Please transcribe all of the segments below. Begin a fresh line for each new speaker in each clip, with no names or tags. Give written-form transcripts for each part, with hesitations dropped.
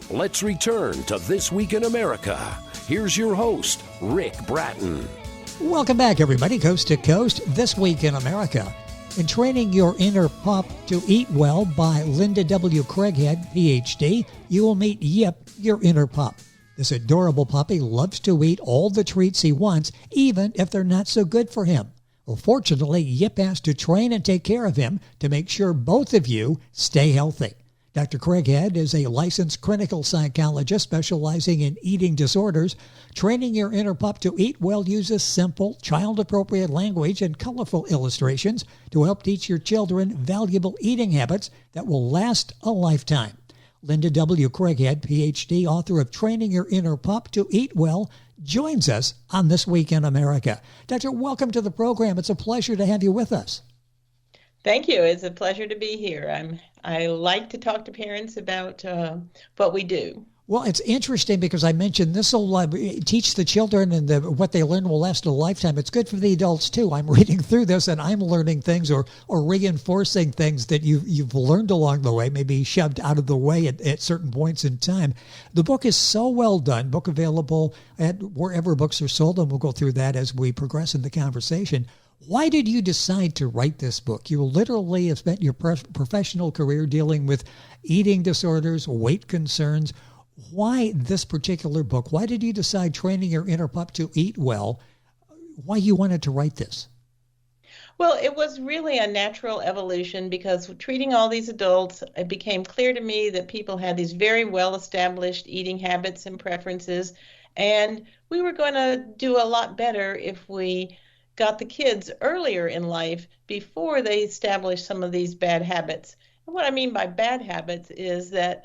Let's return to This Week in America. Here's your host, Rick Bratton.
Welcome back, everybody, coast to coast, This Week in America. In Training Your Inner Pup to Eat Well by Linda W. Craighead, PhD, you will meet Yip, your inner pup. This adorable puppy loves to eat all the treats he wants, even if they're not so good for him. Well, fortunately, Yip has to train and take care of him to make sure both of you stay healthy. Dr. Craighead is a licensed clinical psychologist specializing in eating disorders. Training Your Inner Pup to Eat Well uses simple, child-appropriate language and colorful illustrations to help teach your children valuable eating habits that will last a lifetime. Linda W. Craighead, PhD, author of Training Your Inner Pup to Eat Well, joins us on This Week in America. Doctor, welcome to the program. It's a pleasure to have you with us.
Thank you. It's a pleasure to be here. I like to talk to parents about what we do.
Well, it's interesting because I mentioned this will teach the children, and what they learn will last a lifetime. It's good for the adults, too. I'm reading through this, and I'm learning things or reinforcing things that you've learned along the way, maybe shoved out of the way at certain points in time. The book is so well done. Book available at wherever books are sold, and we'll go through that as we progress in the conversation. Why did you decide to write this book? You literally have spent your professional career dealing with eating disorders, weight concerns. Why this particular book? Why did you decide Training Your Inner Pup to Eat Well? Why you wanted to write this?
Well, it was really a natural evolution because treating all these adults, it became clear to me that people had these very well-established eating habits and preferences, and we were going to do a lot better if we got the kids earlier in life before they established some of these bad habits. And what I mean by bad habits is that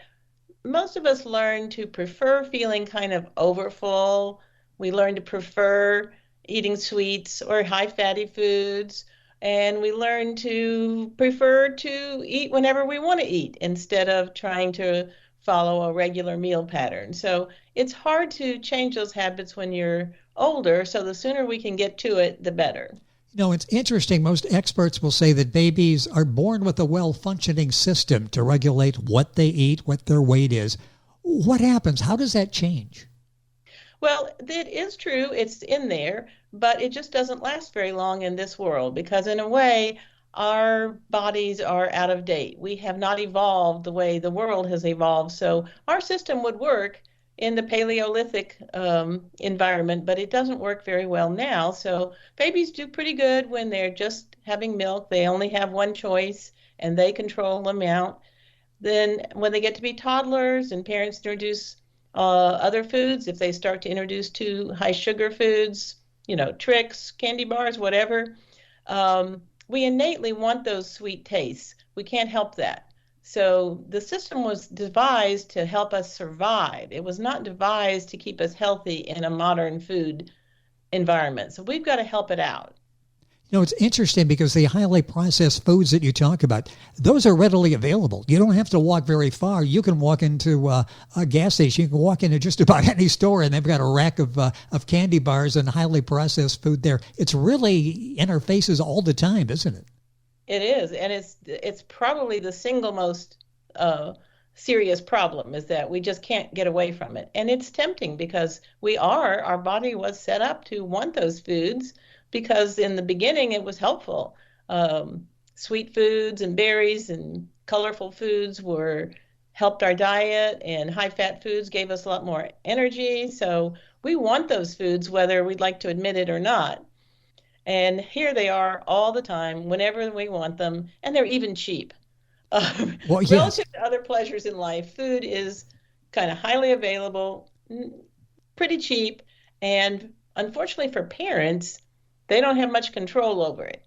most of us learn to prefer feeling kind of overfull. We learn to prefer eating sweets or high fatty foods. And we learn to prefer to eat whenever we want to eat instead of trying to follow a regular meal pattern. So it's hard to change those habits when you're older. So the sooner we can get to it, the better.
You know, it's interesting. Most experts will say that babies are born with a well-functioning system to regulate what they eat, what their weight is. What happens? How does that change?
Well, it is true. It's in there, but it just doesn't last very long in this world because in a way, our bodies are out of date. We have not evolved the way the world has evolved. So our system would work in the Paleolithic environment, but it doesn't work very well now. So babies do pretty good when they're just having milk. They only have one choice and they control the amount. Then when they get to be toddlers and parents introduce other foods, if they start to introduce too high sugar foods, tricks, candy bars, whatever, we innately want those sweet tastes. We can't help that. So the system was devised to help us survive. It was not devised to keep us healthy in a modern food environment. So we've got to help it out.
It's interesting because the highly processed foods that you talk about, those are readily available. You don't have to walk very far. You can walk into a gas station. You can walk into just about any store, and they've got a rack of candy bars and highly processed food there. It's really in our faces all the time, isn't it?
It is, and it's probably the single most serious problem is that we just can't get away from it. And it's tempting because our body was set up to want those foods because in the beginning it was helpful. Sweet foods and berries and colorful foods helped our diet, and high-fat foods gave us a lot more energy. So we want those foods whether we'd like to admit it or not. And here they are all the time, whenever we want them, and they're even cheap.
Well, yes.
Relative to other pleasures in life, food is kind of highly available, pretty cheap, and unfortunately for parents, they don't have much control over it.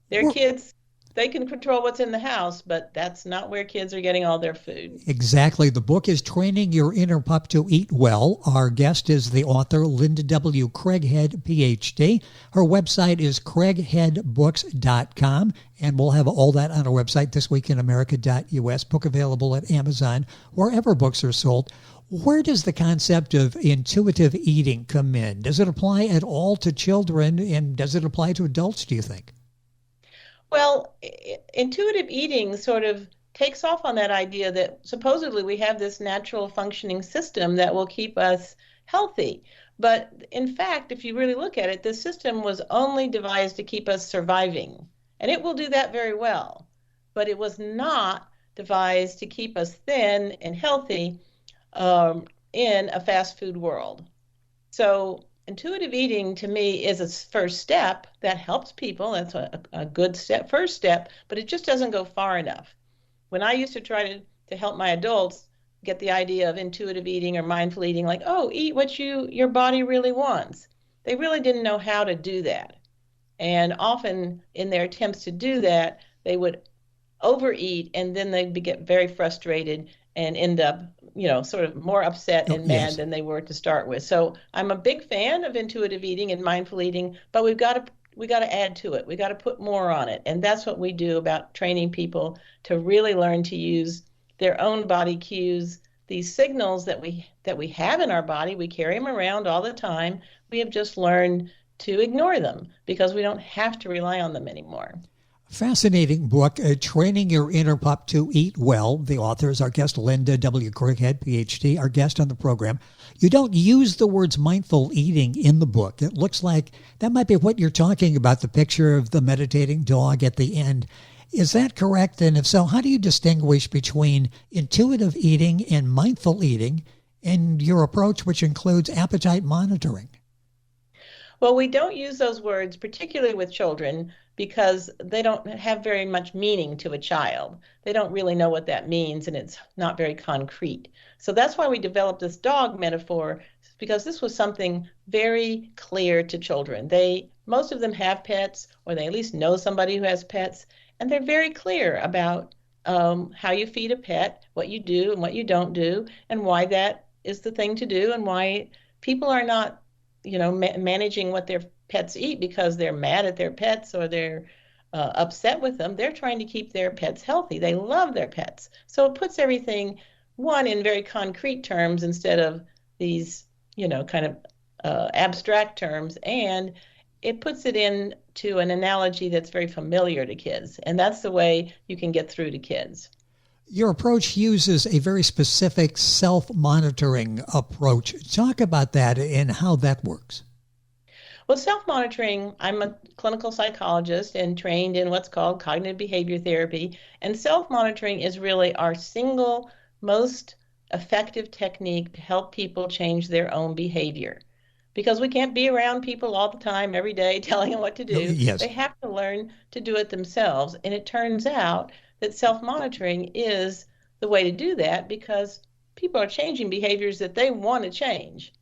Their kids, they can control what's in the house, but that's not where kids are getting all their food.
Exactly. The book is Training Your Inner Pup to Eat Well. Our guest is the author, Linda W. Craighead, PhD. Her website is craigheadbooks.com, and we'll have all that on our website, thisweekinamerica.us. Book available at Amazon, wherever books are sold. Where does the concept of intuitive eating come in? Does it apply at all to children, and does it apply to adults, do you think?
Well, intuitive eating sort of takes off on that idea that supposedly we have this natural functioning system that will keep us healthy. But in fact, if you really look at it, this system was only devised to keep us surviving, and it will do that very well. But it was not devised to keep us thin and healthy in a fast food world. So intuitive eating to me is a first step that helps people. That's a good first step, but it just doesn't go far enough. When I used to try to help my adults get the idea of intuitive eating or mindful eating, like, oh, eat what your body really wants, they really didn't know how to do that. And often in their attempts to do that, they would overeat, and then they'd get very frustrated and end up, sort of more upset and mad than they were to start with. So I'm a big fan of intuitive eating and mindful eating, but we got to add to it. We got to put more on it. And that's what we do about training people to really learn to use their own body cues, these signals that we have in our body. We carry them around all the time. We have just learned to ignore them because we don't have to rely on them anymore.
Fascinating book, Training Your Inner Pup to Eat Well. The author is our guest, Linda W. Craighead, PhD, our guest on the program. You don't use the words mindful eating in the book. It looks like that might be what you're talking about, the picture of the meditating dog at the end. Is that correct? And if so, how do you distinguish between intuitive eating and mindful eating and your approach, which includes appetite monitoring?
Well, we don't use those words, particularly with children, because they don't have very much meaning to a child. They don't really know what that means, and it's not very concrete. So that's why we developed this dog metaphor, because this was something very clear to children. Most of them have pets, or they at least know somebody who has pets, and they're very clear about how you feed a pet, what you do and what you don't do, and why that is the thing to do, and why people are not managing what their pets eat because they're mad at their pets or they're upset with them. They're trying to keep their pets healthy. They love their pets. So it puts everything, one, in very concrete terms instead of these, kind of abstract terms. And it puts it into an analogy that's very familiar to kids. And that's the way you can get through to kids.
Your approach uses a very specific self-monitoring approach. Talk about that and how that works.
Well, self-monitoring, I'm a clinical psychologist and trained in what's called cognitive behavior therapy. And self-monitoring is really our single most effective technique to help people change their own behavior. Because we can't be around people all the time, every day, telling them what to do.
Yes.
They have to learn to do it themselves. And it turns out that self-monitoring is the way to do that because people are changing behaviors that they want to change.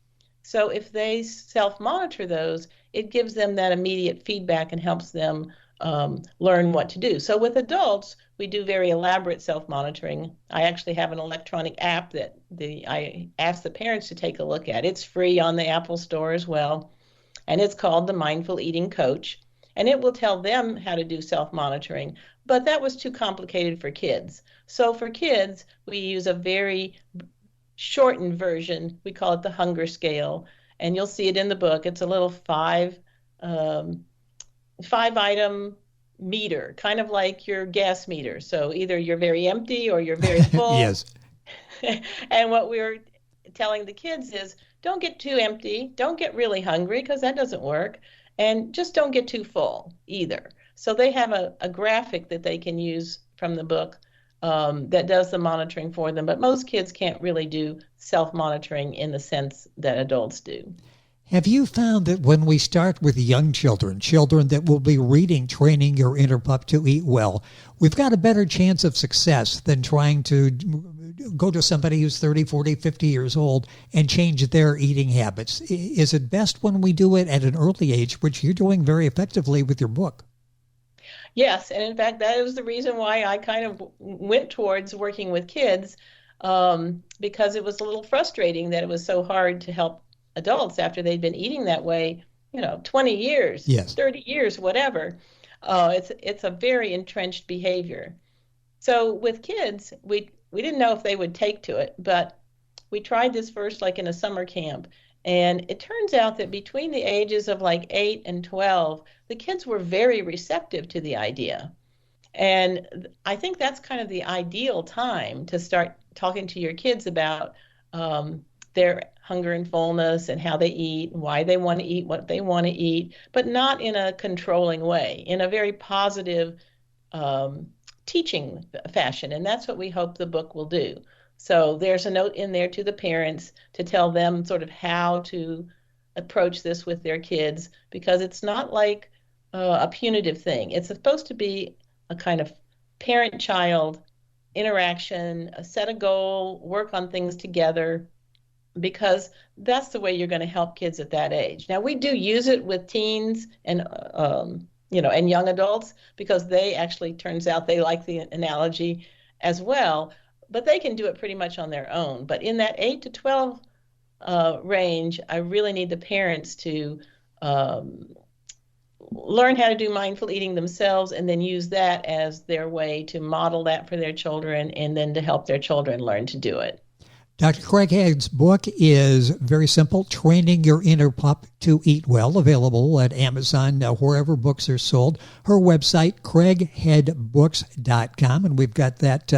So if they self-monitor those, it gives them that immediate feedback and helps them learn what to do. So with adults, we do very elaborate self-monitoring. I actually have an electronic app that I ask the parents to take a look at. It's free on the Apple Store as well, and it's called the Mindful Eating Coach, and it will tell them how to do self-monitoring. But that was too complicated for kids. So for kids, we use a very shortened version. We call it the hunger scale, and you'll see it in the book. It's a little five item meter, kind of like your gas meter. So either you're very empty or you're very full.
Yes.
And what we're telling the kids is don't get too empty, don't get really hungry because that doesn't work, and just don't get too full either. So they have a graphic that they can use from the book that does the monitoring for them. But most kids can't really do self-monitoring in the sense that adults do.
Have you found that when we start with young children that will be reading Training Your Inner Pup to Eat Well, we've got a better chance of success than trying to go to somebody who's 30, 40, 50 years old and change their eating habits? Is it best when we do it at an early age, which you're doing very effectively with your book?
Yes, and in fact, that is the reason why I kind of went towards working with kids, because it was a little frustrating that it was so hard to help adults after they'd been eating that way, 20 years,
yes,
30 years, whatever. It's a very entrenched behavior. So with kids, we didn't know if they would take to it, but we tried this first like in a summer camp. And it turns out that between the ages of like 8 and 12, the kids were very receptive to the idea. And I think that's kind of the ideal time to start talking to your kids about their hunger and fullness and how they eat, and why they want to eat what they want to eat, but not in a controlling way, in a very positive um, teaching fashion. And that's what we hope the book will do. So there's a note in there to the parents to tell them sort of how to approach this with their kids, because it's not like a punitive thing. It's supposed to be a kind of parent-child interaction, set a goal, work on things together, because that's the way you're going to help kids at that age. Now, we do use it with teens and and young adults, because they actually, turns out, they like the analogy as well, but they can do it pretty much on their own. But in that 8 to 12 range, I really need the parents to learn how to do mindful eating themselves, and then use that as their way to model that for their children, and then to help their children learn to do it.
Dr. Craighead's book is very simple, Training Your Inner Pup to Eat Well, available at Amazon, wherever books are sold. Her website, craigheadbooks.com, and we've got that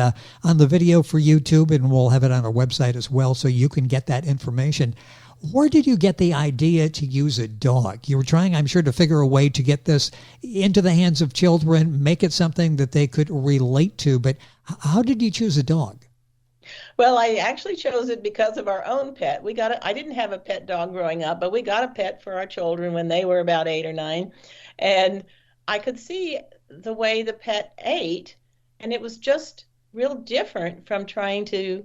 on the video for YouTube, and we'll have it on our website as well, so you can get that information. Where did you get the idea to use a dog? You were trying, I'm sure, to figure a way to get this into the hands of children, make it something that they could relate to, but how did you choose a dog?
Well, I actually chose it because of our own pet. I didn't have a pet dog growing up, but we got a pet for our children when they were about 8 or 9. And I could see the way the pet ate, and it was just real different from trying to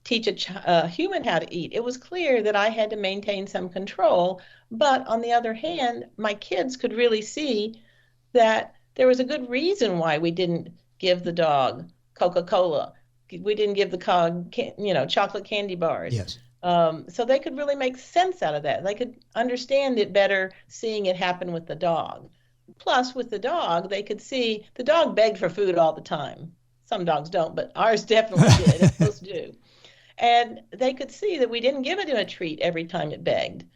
teach a human how to eat. It was clear that I had to maintain some control, but on the other hand, my kids could really see that there was a good reason why we didn't give the dog Coca-Cola. We didn't give the chocolate candy bars.
Yes.
So they could really make sense out of that. They could understand it better seeing it happen with the dog. Plus, with the dog, they could see the dog begged for food all the time. Some dogs don't, but ours definitely did. It's supposed to do. And they could see that we didn't give it a treat every time it begged.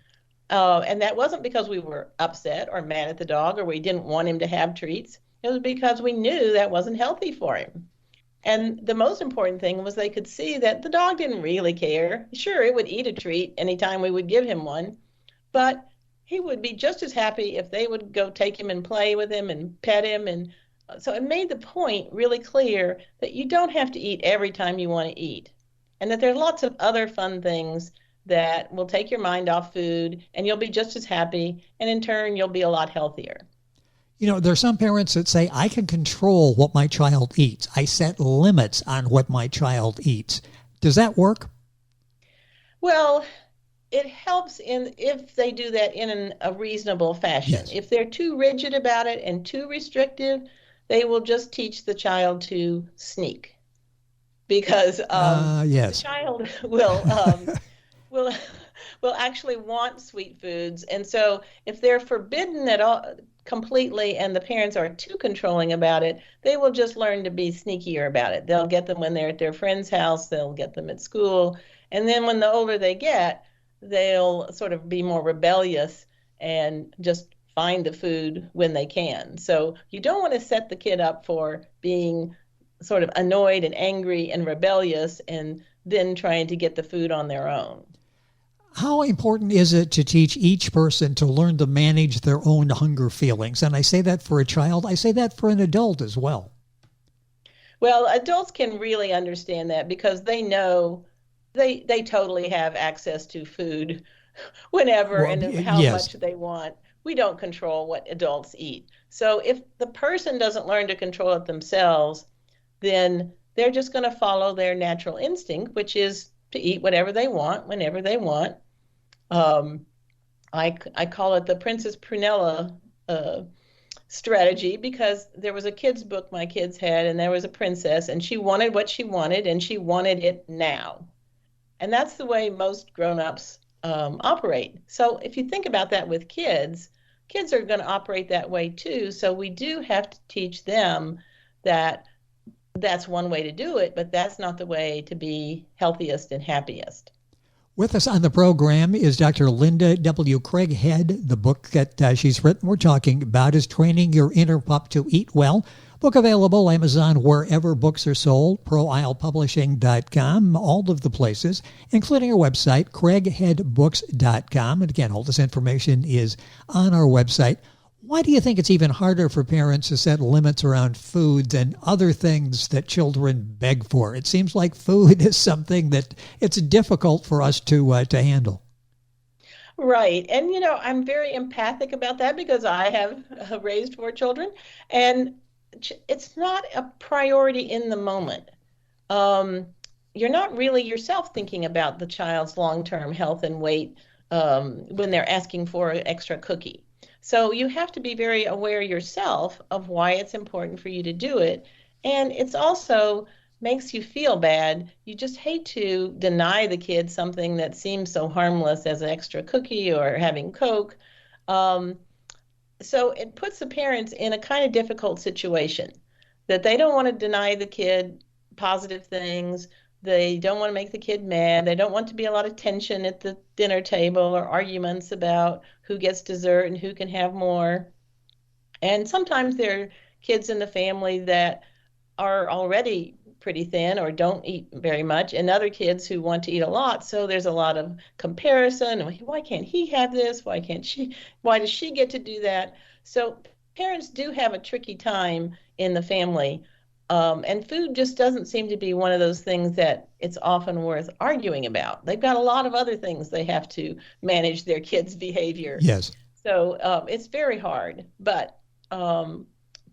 And that wasn't because we were upset or mad at the dog, or we didn't want him to have treats. It was because we knew that wasn't healthy for him. And the most important thing was they could see that the dog didn't really care. Sure, it would eat a treat anytime we would give him one, but he would be just as happy if they would go take him and play with him and pet him. And so it made the point really clear that you don't have to eat every time you want to eat, and that there are lots of other fun things that will take your mind off food, and you'll be just as happy, and in turn, you'll be a lot healthier.
You know, there are some parents that say, I can control what my child eats. I set limits on what my child eats. Does that work?
Well, it helps if they do that in a reasonable fashion.
Yes.
If they're too rigid about it and too restrictive, they will just teach the child to sneak, because
yes.
the child will actually want sweet foods. And so if they're forbidden at all completely, and the parents are too controlling about it, they will just learn to be sneakier about it. They'll get them when they're at their friend's house, they'll get them at school, and then when the older they get, they'll sort of be more rebellious and just find the food when they can. So you don't want to set the kid up for being sort of annoyed and angry and rebellious and then trying to get the food on their own.
How important is it to teach each person to learn to manage their own hunger feelings? And I say that for a child. I say that for an adult as well.
Well, adults can really understand that, because they know they totally have access to food whenever and how much they want. We don't control what adults eat. So if the person doesn't learn to control it themselves, then they're just going to follow their natural instinct, which is to eat whatever they want, whenever they want. I call it the Princess Prunella strategy, because there was a kid's book my kids had, and there was a princess, and she wanted what she wanted, and she wanted it now. And that's the way most grown-ups operate. So if you think about that with kids, kids are going to operate that way too. So we do have to teach them that that's one way to do it, but that's not the way to be healthiest and happiest.
With us on the program is Dr. Linda W. Craighead. The book that she's written we're talking about is Training Your Inner Pup to Eat Well. Book available Amazon wherever books are sold, proislepublishing.com, all of the places, including our website, craigheadbooks.com. And again, all this information is on our website. Why do you think it's even harder for parents to set limits around food than other things that children beg for? It seems like food is something that it's difficult for us to handle.
Right. And, I'm very empathic about that because I have raised 4 children, and it's not a priority in the moment. You're not really yourself thinking about the child's long-term health and weight when they're asking for an extra cookie. So you have to be very aware yourself of why it's important for you to do it. And it's also makes you feel bad. You just hate to deny the kid something that seems so harmless as an extra cookie or having Coke. So it puts the parents in a kind of difficult situation that they don't want to deny the kid positive things. They don't want to make the kid mad. They don't want to be a lot of tension at the dinner table or arguments about who gets dessert and who can have more. And sometimes there are kids in the family that are already pretty thin or don't eat very much, and other kids who want to eat a lot. So there's a lot of comparison. Why can't he have this? Why can't she? Why does she get to do that? So parents do have a tricky time in the family. And food just doesn't seem to be one of those things that it's often worth arguing about. They've got a lot of other things they have to manage their kids' behavior.
Yes.
So it's very hard, but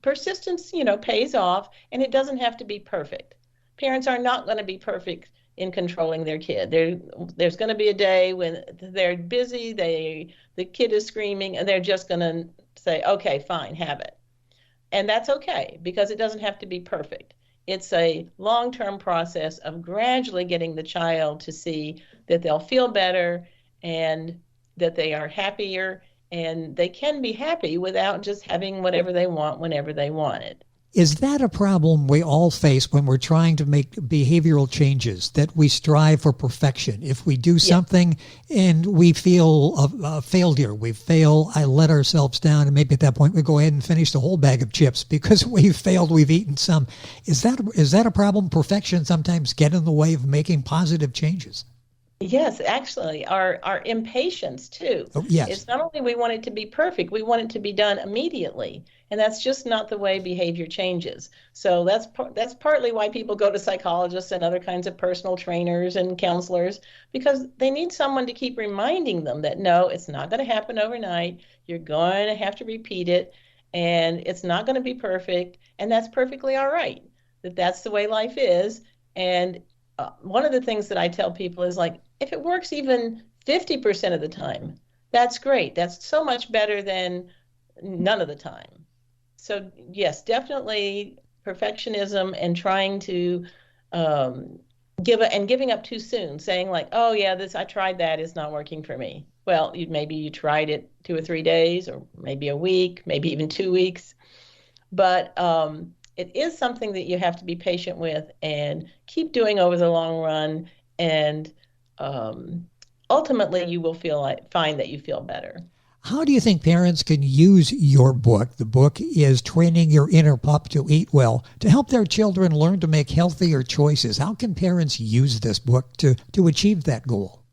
persistence, pays off, and it doesn't have to be perfect. Parents are not going to be perfect in controlling their kid. There's going to be a day when they're busy, the kid is screaming, and they're just going to say, okay, fine, have it. And that's okay, because it doesn't have to be perfect. It's a long-term process of gradually getting the child to see that they'll feel better and that they are happier, and they can be happy without just having whatever they want whenever they want it.
Is that a problem we all face when we're trying to make behavioral changes, that we strive for perfection? If we do something and we feel a failure, we fail, I let ourselves down, and maybe at that point we go ahead and finish the whole bag of chips because we've failed, we've eaten some. Is that a problem? Perfection sometimes get in the way of making positive changes.
Yes, actually, our impatience too.
Oh, yes.
It's not only we want it to be perfect, we want it to be done immediately, and that's just not the way behavior changes. So that's partly why people go to psychologists and other kinds of personal trainers and counselors, because they need someone to keep reminding them that no, it's not going to happen overnight. You're going to have to repeat it, and it's not going to be perfect, and that's perfectly all right. That's the way life is. And one of the things that I tell people is, like, if it works even 50% of the time, that's great. That's so much better than none of the time. So yes, definitely perfectionism and trying to giving up too soon, saying like, oh yeah, I tried that, it's not working for me. Well, maybe you tried it 2 or 3 days, or maybe a week, maybe even 2 weeks, but it is something that you have to be patient with and keep doing over the long run, and ultimately you will find that you feel better.
How do you think parents can use your book? The book is Training Your Inner Pup to Eat Well, to help their children learn to make healthier choices. How can parents use this book to achieve that goal?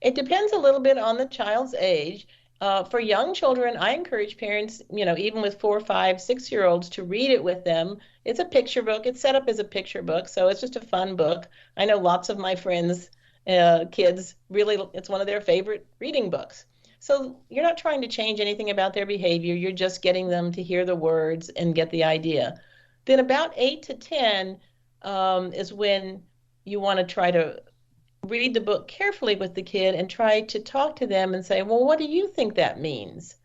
It depends a little bit on the child's age. For young children, I encourage parents, even with 4, 5, 6-year-olds, to read it with them. It's a picture book. It's set up as a picture book, so it's just a fun book. I know lots of my friends' kids, really, it's one of their favorite reading books. So you're not trying to change anything about their behavior. You're just getting them to hear the words and get the idea. Then about 8 to 10 is when you want to try to read the book carefully with the kid and try to talk to them and say, well, what do you think that means?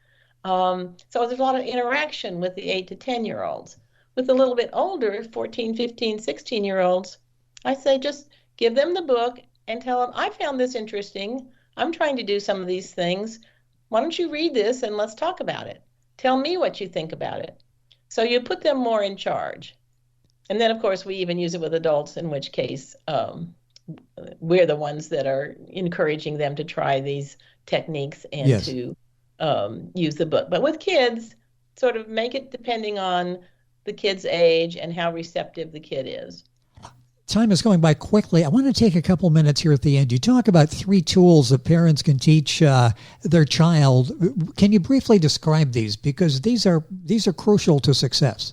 So there's a lot of interaction with the 8 to 10-year-olds. With a little bit older, 14, 15, 16-year-olds, I say just give them the book and tell them, I found this interesting. I'm trying to do some of these things. Why don't you read this and let's talk about it? Tell me what you think about it. So you put them more in charge. And then, of course, we even use it with adults, in which case we're the ones that are encouraging them to try these techniques and to use the book. But with kids, sort of make it depending on the kid's age and how receptive the kid is.
Time is going by quickly. I want to take a couple minutes here at the end. You talk about 3 tools that parents can teach their child. Can you briefly describe these? Because these are crucial to success.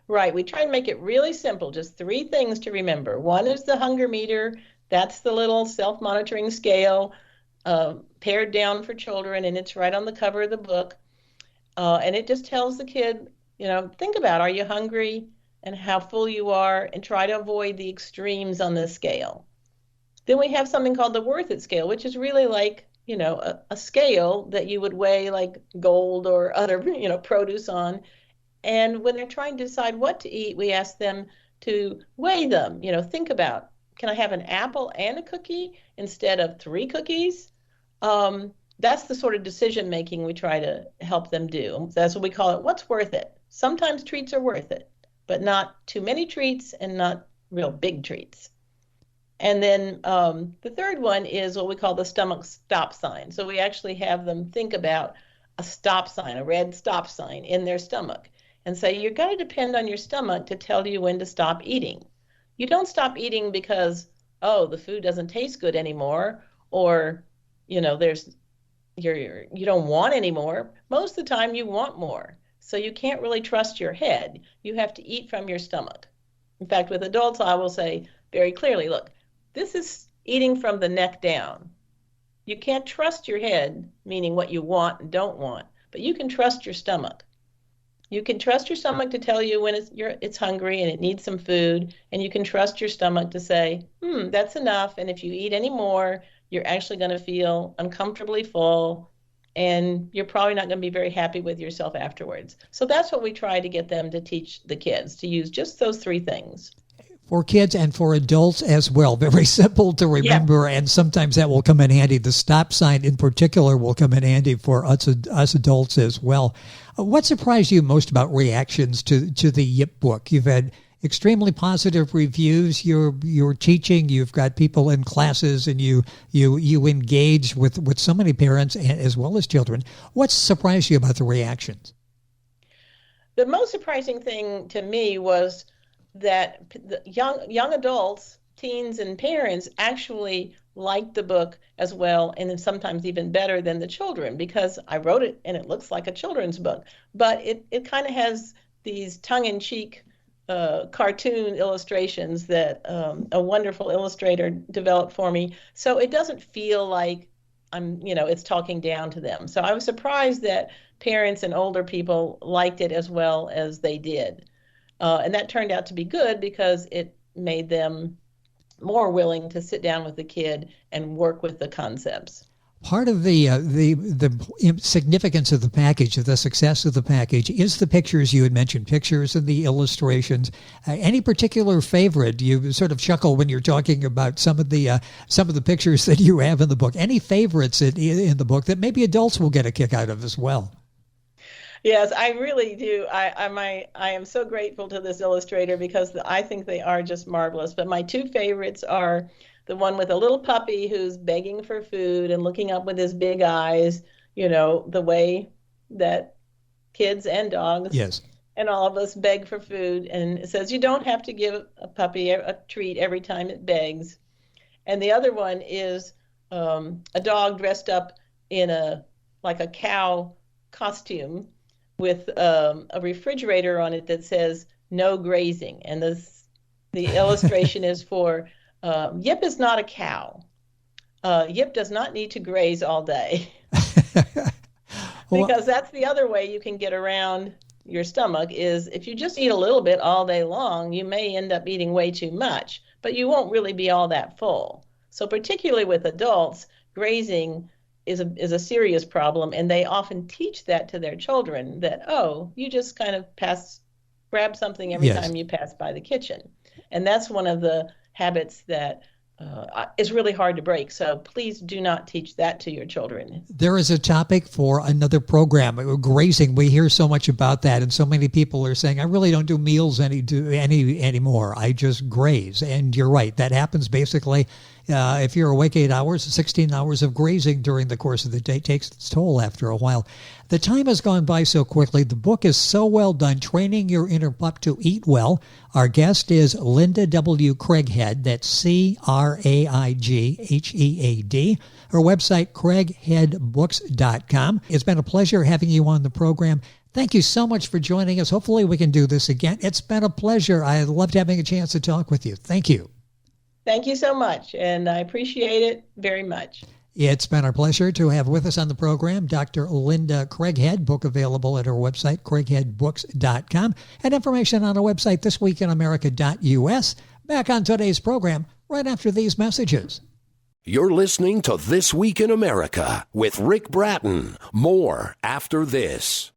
Right. We try and make it really simple. Just 3 things to remember. One is the hunger meter. That's the little self-monitoring scale pared down for children, and it's right on the cover of the book. And it just tells the kid, think about, are you hungry? And how full you are, and try to avoid the extremes on the scale. Then we have something called the worth it scale, which is really like, a scale that you would weigh like gold or other, produce on. And when they're trying to decide what to eat, we ask them to weigh them, think about, can I have an apple and a cookie instead of 3 cookies? That's the sort of decision making we try to help them do. That's what we call it. What's worth it? Sometimes treats are worth it, but not too many treats and not real big treats. And then the third one is what we call the stomach stop sign. So we actually have them think about a stop sign, a red stop sign in their stomach, and say, you're going to depend on your stomach to tell you when to stop eating. You don't stop eating because, the food doesn't taste good anymore, or, you don't want any more. Most of the time you want more. So you can't really trust your head. You have to eat from your stomach. In fact, with adults, I will say very clearly, look, this is eating from the neck down. You can't trust your head, meaning what you want and don't want, but you can trust your stomach. You can trust your stomach to tell you when it's hungry and it needs some food, and you can trust your stomach to say, that's enough, and if you eat any more, you're actually going to feel uncomfortably full, and you're probably not going to be very happy with yourself afterwards. So that's what we try to get them to teach the kids, to use just those 3 things.
For kids and for adults as well. Very simple to remember, and sometimes that will come in handy. The stop sign in particular will come in handy for us adults as well. What surprised you most about reactions to the YIP book? You've had extremely positive reviews. You're teaching. You've got people in classes, and you engage with so many parents as well as children. What surprised you about the reactions?
The most surprising thing to me was that the young adults, teens, and parents actually liked the book as well, and sometimes even better than the children, because I wrote it and it looks like a children's book, but it kind of has these tongue-in-cheek cartoon illustrations that a wonderful illustrator developed for me. So it doesn't feel like it's talking down to them. So I was surprised that parents and older people liked it as well as they did. And that turned out to be good because it made them more willing to sit down with the kid and work with the concepts.
Part of the significance of the package, of the success of the package, is the pictures you had mentioned, pictures and the illustrations. Any particular favorite? You sort of chuckle when you're talking about some of the pictures that you have in the book. Any favorites in the book that maybe adults will get a kick out of as well?
Yes, I really do. I am so grateful to this illustrator because I think they are just marvelous. But my 2 favorites are the one with a little puppy who's begging for food and looking up with his big eyes, the way that kids and dogs and all of us beg for food. And it says you don't have to give a puppy a treat every time it begs. And the other one is a dog dressed up in a cow costume with a refrigerator on it that says no grazing. And the illustration is for Yip is not a cow. Yip does not need to graze all day. Because that's the other way you can get around your stomach is if you just eat a little bit all day long, you may end up eating way too much, but you won't really be all that full. So particularly with adults, grazing is a serious problem, and they often teach that to their children that, you just kind of grab something every time you pass by the kitchen. And that's one of the habits that is really hard to break. So please do not teach that to your children.
There is a topic for another program, grazing. We hear so much about that, and so many people are saying, I really don't do meals anymore. I just graze. And you're right. That happens basically If you're awake 8 hours, 16 hours of grazing during the course of the day takes its toll after a while. The time has gone by so quickly. The book is so well done, Training Your Inner Pup to Eat Well. Our guest is Linda W. Craighead. That's Craighead. Her website, craigheadbooks.com. It's been a pleasure having you on the program. Thank you so much for joining us. Hopefully we can do this again. It's been a pleasure. I loved having a chance to talk with you. Thank you.
Thank you so much, and I appreciate it very much.
It's been our pleasure to have with us on the program Dr. Linda Craighead, book available at her website, craigheadbooks.com, and information on our website, thisweekinamerica.us. Back on today's program right after these messages.
You're listening to This Week in America with Rick Bratton. More after this.